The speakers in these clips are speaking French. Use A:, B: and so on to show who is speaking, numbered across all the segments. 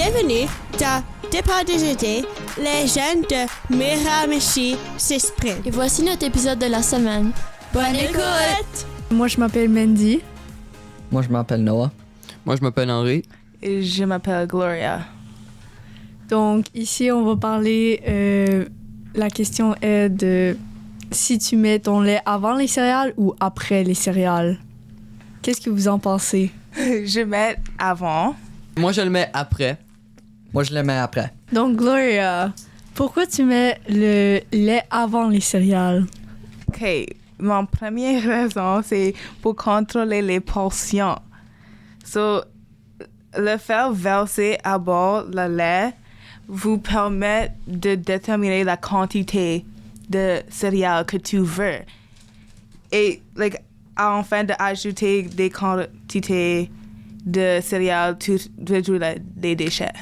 A: Bienvenue dans Départ déjeuner, les jeunes de Miramichi s'expriment.
B: Et voici notre épisode de la semaine.
A: Bonne écoute!
C: Moi, je m'appelle Mandy.
D: Moi, je m'appelle Noah.
E: Moi, je m'appelle Henri.
F: Et je m'appelle Gloria.
C: Donc, ici, on va parler. La question est de si tu mets ton lait avant les céréales ou après les céréales. Qu'est-ce que vous en pensez?
F: Je mets avant.
E: Moi, je le mets après.
D: Moi, je le mets après.
C: Donc, Gloria, pourquoi tu mets le lait avant les céréales?
F: OK. Mon première raison, c'est pour contrôler les portions. So, le faire verser à bord le lait vous permet de déterminer la quantité de céréales que tu veux. Et, enfin, d'ajouter des quantités de céréales, tu réduis les déchets.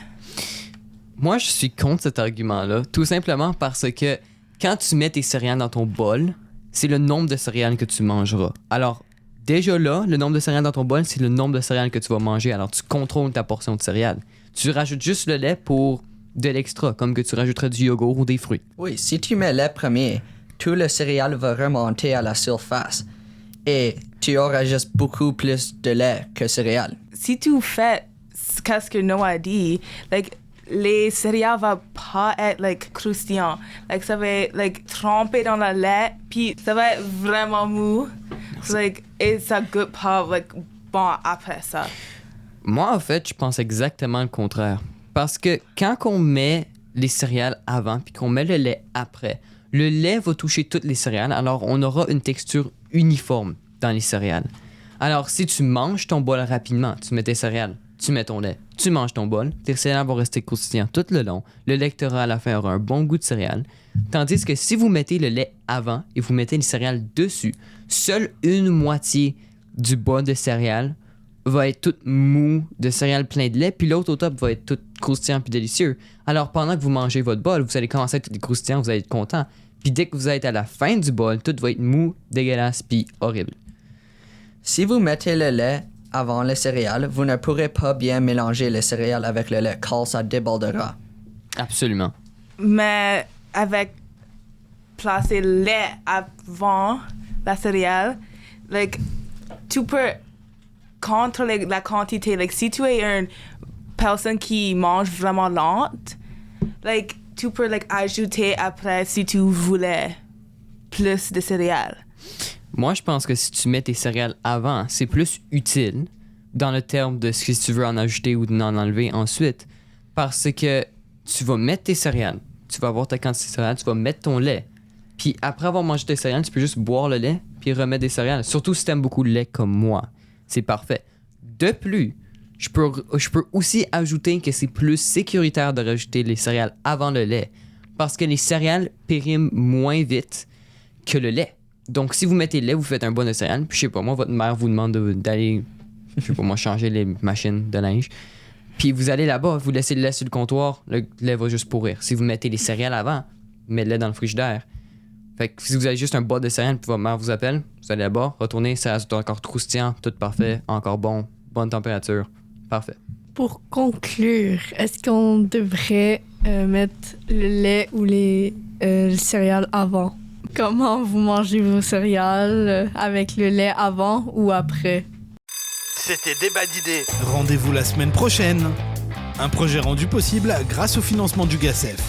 E: Moi, je suis contre cet argument-là, tout simplement parce que quand tu mets tes céréales dans ton bol, c'est le nombre de céréales que tu mangeras. Alors, déjà là, le nombre de céréales dans ton bol, c'est le nombre de céréales que tu vas manger. Alors, tu contrôles ta portion de céréales. Tu rajoutes juste le lait pour de l'extra, comme que tu rajouterais du yogourt ou des fruits.
D: Oui, si tu mets le lait premier, tout le céréale va remonter à la surface et tu auras juste beaucoup plus de lait que céréales.
F: Si tu fais ce que Noah a dit, les céréales vont pas être croustillant. Ça va être trempé dans le lait, puis ça va être vraiment mou. Et ça goûte pas bon après ça.
E: Moi, en fait, je pense exactement le contraire. Parce que quand on met les céréales avant puis qu'on met le lait après, le lait va toucher toutes les céréales, alors on aura une texture uniforme dans les céréales. Alors, si tu manges ton bol rapidement, tu mets tes céréales, tu mets ton lait, tu manges ton bol, tes céréales vont rester croustillantes tout le long, le lait que tu auras à la fin aura un bon goût de céréales. Tandis que si vous mettez le lait avant et vous mettez les céréales dessus, seule une moitié du bol de céréales va être toute mou de céréales plein de lait, puis l'autre au top va être tout croustillant puis délicieux. Alors, pendant que vous mangez votre bol, vous allez commencer à être croustillant, vous allez être content. Puis dès que vous êtes à la fin du bol, tout va être mou, dégueulasse puis horrible.
D: Si vous mettez le lait avant les céréales, vous ne pourrez pas bien mélanger les céréales avec le lait car ça débordera.
E: Absolument.
F: Mais avec placer le lait avant la céréale, tu peux contrôler la quantité. Si tu es une personne qui mange vraiment lente, tu peux ajouter après si tu voulais plus de céréales.
E: Moi, je pense que si tu mets tes céréales avant, c'est plus utile dans le terme de si tu veux en ajouter ou d'en enlever ensuite. Parce que tu vas mettre tes céréales, tu vas avoir ta quantité de céréales, tu vas mettre ton lait. Puis après avoir mangé tes céréales, tu peux juste boire le lait puis remettre des céréales. Surtout si tu aimes beaucoup le lait comme moi. C'est parfait. De plus, je peux aussi ajouter que c'est plus sécuritaire de rajouter les céréales avant le lait parce que les céréales périment moins vite que le lait. Donc, si vous mettez le lait, vous faites un bol de céréales, puis je sais pas, moi, votre mère vous demande d'aller, je sais pas moi, changer les machines de linge, puis vous allez là-bas, vous laissez le lait sur le comptoir, le lait va juste pourrir. Si vous mettez les céréales avant, mettez le lait dans le frigidaire. Fait que si vous avez juste un bol de céréales, puis votre mère vous appelle, vous allez là-bas, retournez, ça reste encore croustillant, tout parfait, encore bon, bonne température, parfait.
C: Pour conclure, est-ce qu'on devrait mettre le lait ou les céréales avant? Comment vous mangez vos céréales avec le lait avant ou après?
G: C'était Débat d'idées.
H: Rendez-vous la semaine prochaine. Un projet rendu possible grâce au financement du GACEF.